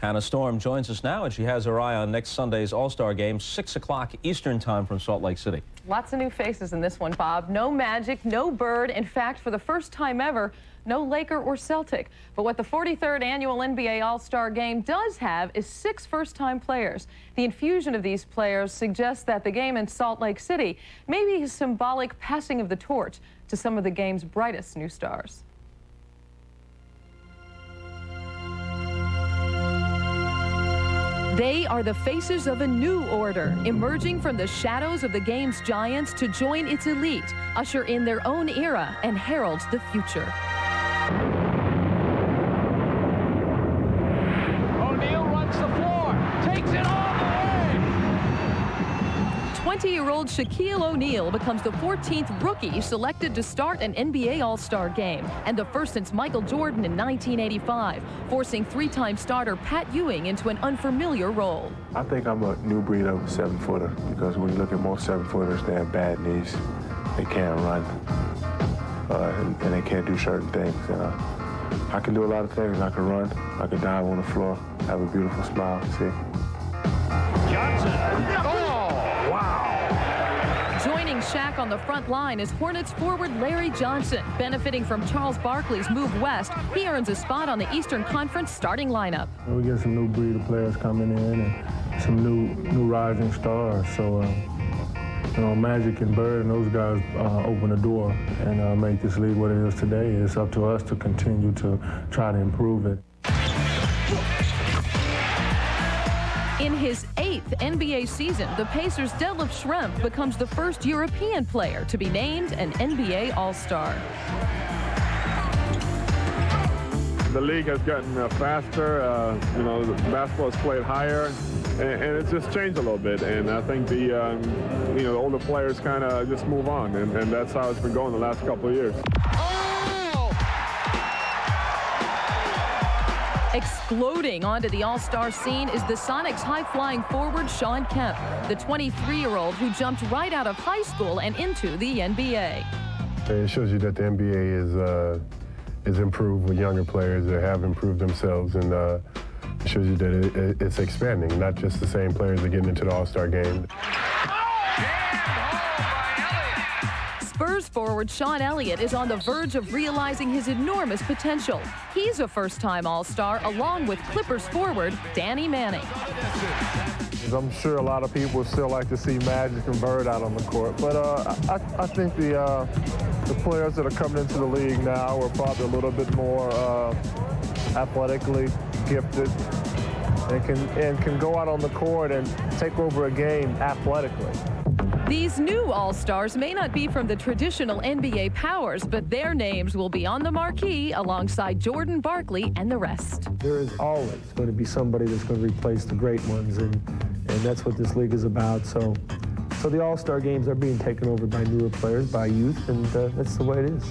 Hannah Storm joins us now, and she has her eye on next Sunday's All-Star Game, 6 o'clock Eastern Time from Salt Lake City. Lots of new faces in this one, Bob. No Magic, no Bird. In fact, for the first time ever, no Laker or Celtic. But what the 43rd annual NBA All-Star Game does have is 6 first-time players. The infusion of these players suggests that the game in Salt Lake City may be a symbolic passing of the torch to some of the game's brightest new stars. They are the faces of a new order, emerging from the shadows of the game's giants to join its elite, usher in their own era, and herald the future. O'Neal runs the floor, takes it all the way. 20-year-old Shaquille O'Neal becomes the 14th rookie selected to start an NBA All-Star game, and the first since Michael Jordan in 1985, forcing 3-time starter Pat Ewing into an unfamiliar role. I think I'm a new breed of 7-footer, because when you look at most 7-footers, they have bad knees. They can't run, and they can't do certain things. I can do a lot of things. I can run, I can dive on the floor, have a beautiful smile, see? Johnson. Joining Shaq on the front line is Hornets forward Larry Johnson. Benefiting from Charles Barkley's move west, he earns a spot on the Eastern Conference starting lineup. We get some new breed of players coming in and some new rising stars. So, you know, Magic and Bird and those guys open the door and make this league what it is today. It's up to us to continue to try to improve it. In his 8th NBA season, the Pacers' Detlef Schrempf becomes the first European player to be named an NBA All-Star. The league has gotten faster. You know, the basketball is played higher, and it's just changed a little bit. And I think the you know, the older players kind of just move on, and that's how it's been going the last couple of years. Exploding onto the All-Star scene is the Sonics' high-flying forward Shawn Kemp, the 23-year-old who jumped right out of high school and into the NBA. It shows you that the NBA is improved with younger players that have improved themselves, and it shows you that it's expanding, not just the same players that are getting into the All-Star game. Spurs forward Sean Elliott is on the verge of realizing his enormous potential. He's a first-time All-Star along with Clippers forward Danny Manning. I'm sure a lot of people still like to see Magic and Bird out on the court, but I think the players that are coming into the league now are probably a little bit more athletically gifted and can go out on the court and take over a game athletically. These new All-Stars may not be from the traditional NBA powers, but their names will be on the marquee alongside Jordan, Barkley, and the rest. There is always going to be somebody that's going to replace the great ones, and that's what this league is about. So the All-Star games are being taken over by newer players, by youth, and that's the way it is.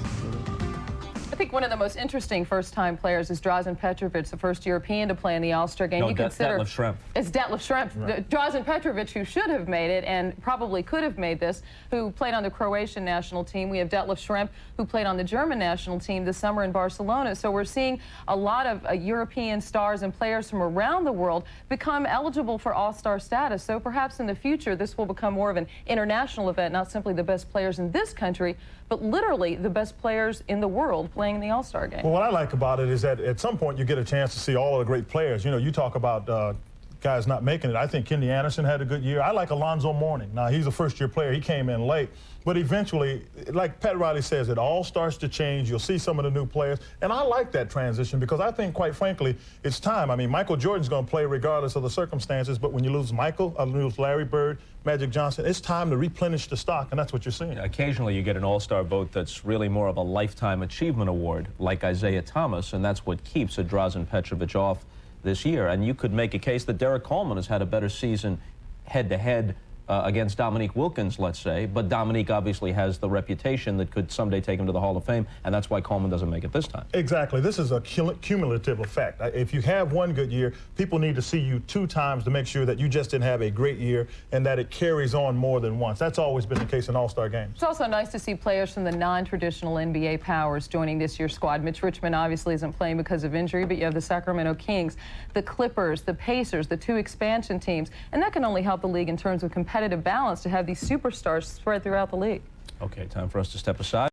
I think one of the most interesting first-time players is Drazen Petrovic, the first European to play in the All-Star game. No, Detlef Schrempf. It's Detlef Schrempf. Right. Drazen Petrovic, who should have made it and probably could have made this, who played on the Croatian national team. We have Detlef Schrempf, who played on the German national team this summer in Barcelona. So we're seeing a lot of European stars and players from around the world become eligible for All-Star status. So perhaps in the future, this will become more of an international event, not simply the best players in this country, but literally the best players in the world playing in the All-Star game. Well, what I like about it is that at some point you get a chance to see all of the great players. You know, you talk about guys not making it. I think Kenny Anderson had a good year. I like Alonzo Mourning. Now, he's a first-year player. He came in late. But eventually, like Pat Riley says, it all starts to change. You'll see some of the new players. And I like that transition because I think, quite frankly, it's time. I mean, Michael Jordan's going to play regardless of the circumstances. But when you lose Michael, lose Larry Bird, Magic Johnson, it's time to replenish the stock, and that's what you're seeing. Occasionally you get an All-Star vote that's really more of a lifetime achievement award, like Isaiah Thomas, and that's what keeps a Drazen Petrovic off this year. And you could make a case that Derek Coleman has had a better season head-to-head against Dominique Wilkins, let's say, but Dominique obviously has the reputation that could someday take him to the Hall of Fame, and that's why Coleman doesn't make it this time. Exactly. This is a cumulative effect. If you have one good year, people need to see you 2 times to make sure that you just didn't have a great year and that it carries on more than once. That's always been the case in All-Star games. It's also nice to see players from the non-traditional NBA powers joining this year's squad. Mitch Richmond obviously isn't playing because of injury, but you have the Sacramento Kings, the Clippers, the Pacers, the 2 expansion teams, and that can only help the league in terms of competitive balance to have these superstars spread throughout the league. Okay, time for us to step aside.